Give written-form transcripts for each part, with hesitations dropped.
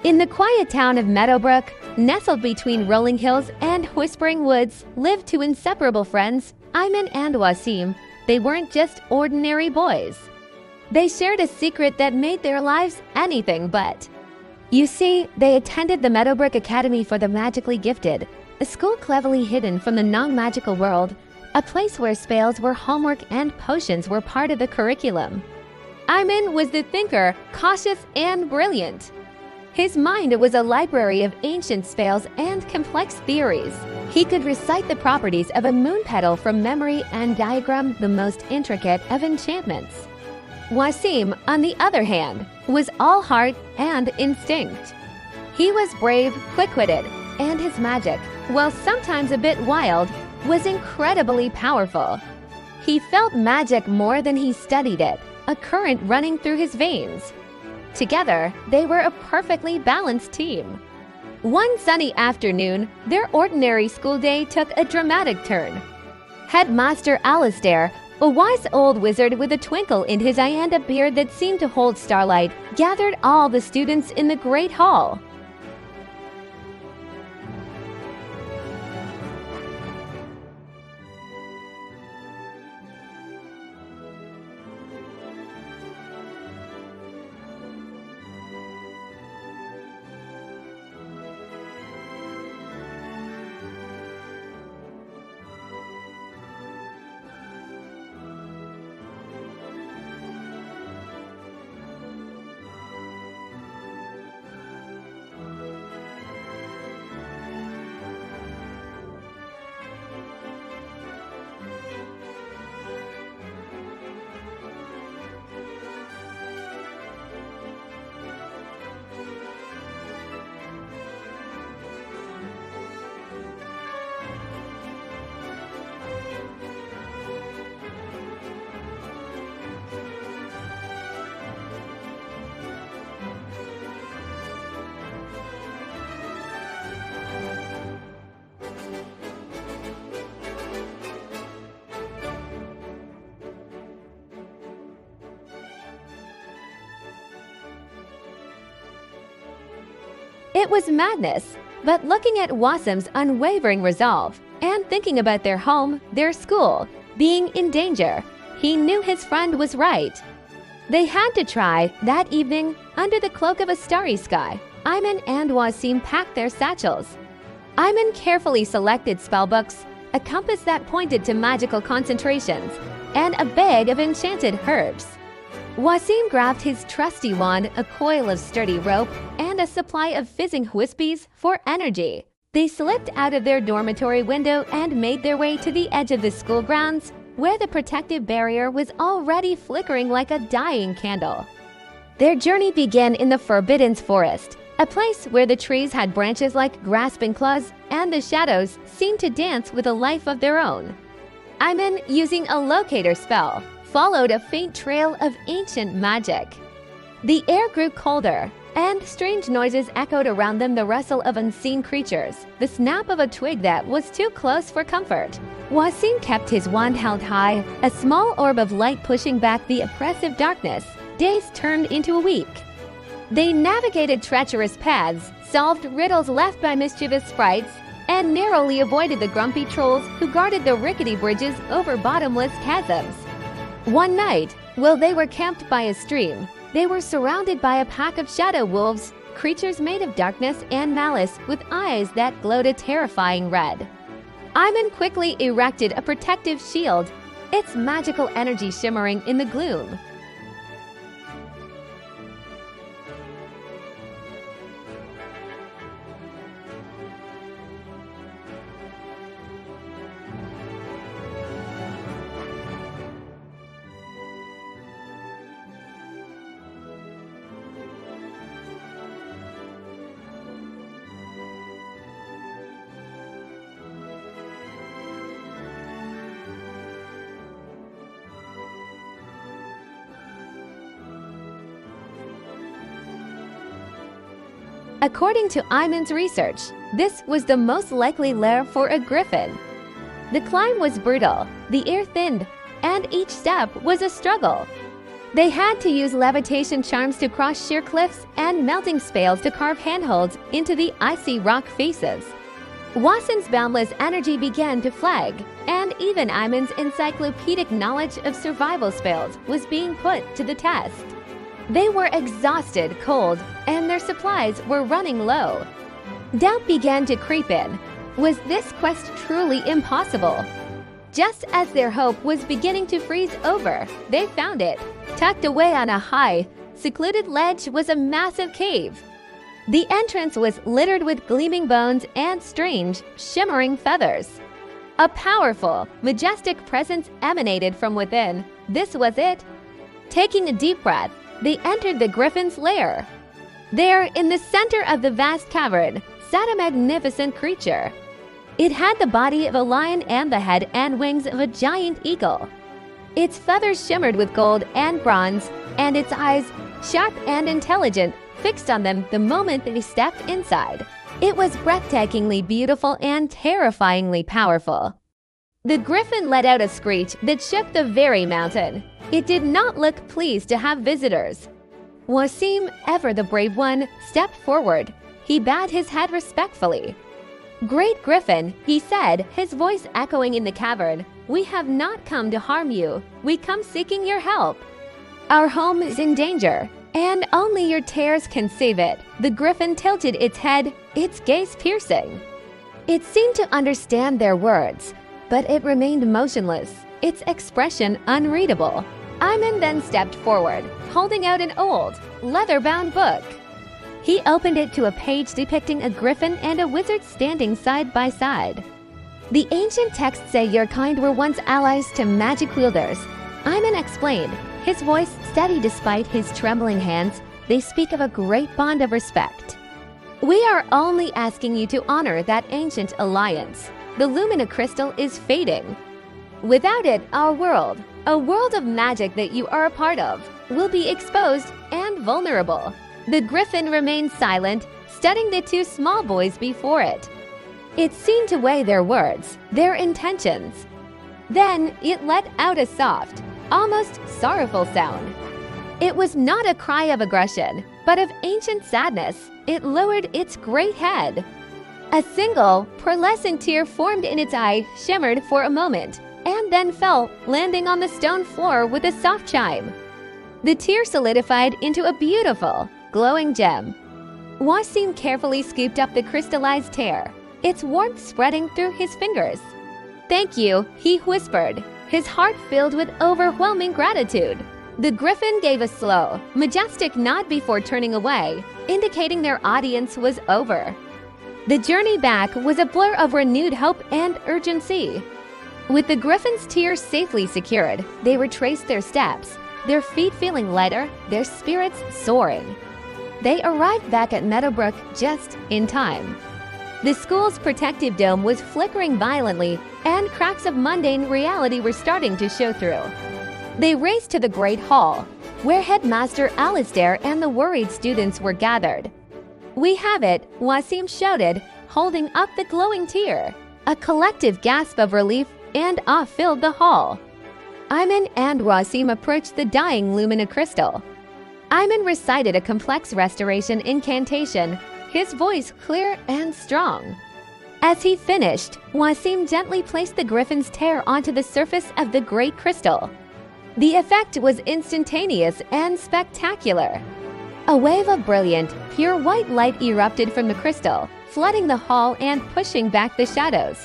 In the quiet town of Meadowbrook, nestled between rolling hills and whispering woods, lived two inseparable friends, Aiman and Wasim. They weren't just ordinary boys. They shared a secret that made their lives anything but. You see, they attended the Meadowbrook Academy for the Magically Gifted, a school cleverly hidden from the non-magical world, a place where spells were homework and potions were part of the curriculum. Aiman was the thinker, cautious and brilliant. His mind was a library of ancient spells and complex theories. He could recite the properties of a moon petal from memory and diagram the most intricate of enchantments. Wasim, on the other hand, was all heart and instinct. He was brave, quick-witted, and his magic, while sometimes a bit wild, was incredibly powerful. He felt magic more than he studied it, a current running through his veins. Together, they were a perfectly balanced team. One sunny afternoon, their ordinary school day took a dramatic turn. Headmaster Alistair, a wise old wizard with a twinkle in his eye and a beard that seemed to hold starlight, gathered all the students in the great hall. It was madness, but looking at Wasim's unwavering resolve and thinking about their home, their school, being in danger, he knew his friend was right. They had to try. That evening, under the cloak of a starry sky, Aiman and Wasim packed their satchels. Aiman carefully selected spellbooks, a compass that pointed to magical concentrations, and a bag of enchanted herbs. Wasim grabbed his trusty wand, a coil of sturdy rope, and a supply of fizzing whispies for energy. They slipped out of their dormitory window and made their way to the edge of the school grounds, where the protective barrier was already flickering like a dying candle. Their journey began in the Forbidden Forest, a place where the trees had branches like grasping claws and the shadows seemed to dance with a life of their own. Aiman, using a locator spell, followed a faint trail of ancient magic. The air grew colder, and strange noises echoed around them, the rustle of unseen creatures, the snap of a twig that was too close for comfort. Wasim kept his wand held high, a small orb of light pushing back the oppressive darkness. Days turned into a week. They navigated treacherous paths, solved riddles left by mischievous sprites, and narrowly avoided the grumpy trolls who guarded the rickety bridges over bottomless chasms. One night, while they were camped by a stream, they were surrounded by a pack of shadow wolves, creatures made of darkness and malice with eyes that glowed a terrifying red. Aiman quickly erected a protective shield, its magical energy shimmering in the gloom. According to Aiman's research, this was the most likely lair for a griffin. The climb was brutal, the air thinned, and each step was a struggle. They had to use levitation charms to cross sheer cliffs and melting spales to carve handholds into the icy rock faces. Wasim's boundless energy began to flag, and even Aiman's encyclopedic knowledge of survival spells was being put to the test. They were exhausted, cold, and their supplies were running low. Doubt began to creep in. Was this quest truly impossible? Just as their hope was beginning to freeze over, they found it. Tucked away on a high, secluded ledge was a massive cave. The entrance was littered with gleaming bones and strange, shimmering feathers. A powerful, majestic presence emanated from within. This was it. Taking a deep breath, they entered the griffin's lair. There, in the center of the vast cavern, sat a magnificent creature. It had the body of a lion and the head and wings of a giant eagle. Its feathers shimmered with gold and bronze, and its eyes, sharp and intelligent, fixed on them the moment they stepped inside. It was breathtakingly beautiful and terrifyingly powerful. The griffin let out a screech that shook the very mountain. It did not look pleased to have visitors. Wasim, ever the brave one, stepped forward. He bowed his head respectfully. "Great Griffin," he said, his voice echoing in the cavern, "we have not come to harm you. We come seeking your help. Our home is in danger, and only your tears can save it." The griffin tilted its head, its gaze piercing. It seemed to understand their words, but it remained motionless, its expression unreadable. Aiman then stepped forward, holding out an old, leather-bound book. He opened it to a page depicting a griffin and a wizard standing side by side. "The ancient texts say your kind were once allies to magic wielders," Aiman explained, his voice steady despite his trembling hands. "They speak of a great bond of respect. We are only asking you to honor that ancient alliance. The Lumina crystal is fading. Without it, our world, a world of magic that you are a part of, will be exposed and vulnerable." The griffin remained silent, studying the two small boys before it. It seemed to weigh their words, their intentions. Then it let out a soft, almost sorrowful sound. It was not a cry of aggression, but of ancient sadness. It lowered its great head. A single, pearlescent tear formed in its eye, shimmered for a moment, and then fell, landing on the stone floor with a soft chime. The tear solidified into a beautiful, glowing gem. Wasim carefully scooped up the crystallized tear, its warmth spreading through his fingers. "Thank you," he whispered, his heart filled with overwhelming gratitude. The griffin gave a slow, majestic nod before turning away, indicating their audience was over. The journey back was a blur of renewed hope and urgency. With the griffin's tears safely secured, they retraced their steps, their feet feeling lighter, their spirits soaring. They arrived back at Meadowbrook just in time. The school's protective dome was flickering violently, and cracks of mundane reality were starting to show through. They raced to the Great Hall, where Headmaster Alistair and the worried students were gathered. "We have it," Wasim shouted, holding up the glowing tear. A collective gasp of relief and awe filled the hall. Aiman and Wasim approached the dying Lumina crystal. Aiman recited a complex restoration incantation, his voice clear and strong. As he finished, Wasim gently placed the griffin's tear onto the surface of the great crystal. The effect was instantaneous and spectacular. A wave of brilliant, pure white light erupted from the crystal, flooding the hall and pushing back the shadows.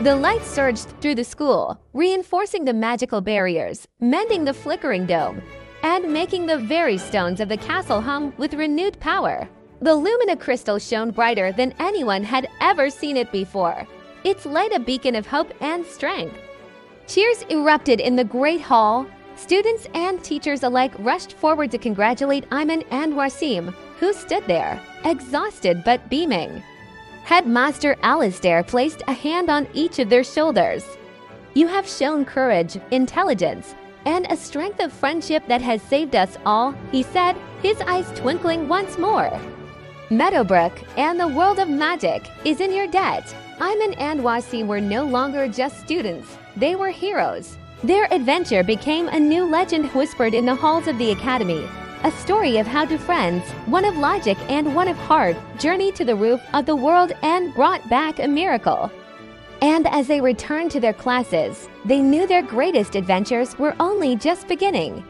The light surged through the school, reinforcing the magical barriers, mending the flickering dome, and making the very stones of the castle hum with renewed power. The Lumina crystal shone brighter than anyone had ever seen it before. Its light a beacon of hope and strength. Cheers erupted in the great hall. Students and teachers alike rushed forward to congratulate Aiman and Wasim, who stood there, exhausted but beaming. Headmaster Alistair placed a hand on each of their shoulders. "You have shown courage, intelligence, and a strength of friendship that has saved us all," he said, his eyes twinkling once more. "Meadowbrook and the world of magic is in your debt." Aiman and Wasim were no longer just students. They were heroes. Their adventure became a new legend whispered in the halls of the academy, a story of how two friends, one of logic and one of heart, journeyed to the roof of the world and brought back a miracle. And as they returned to their classes, they knew their greatest adventures were only just beginning.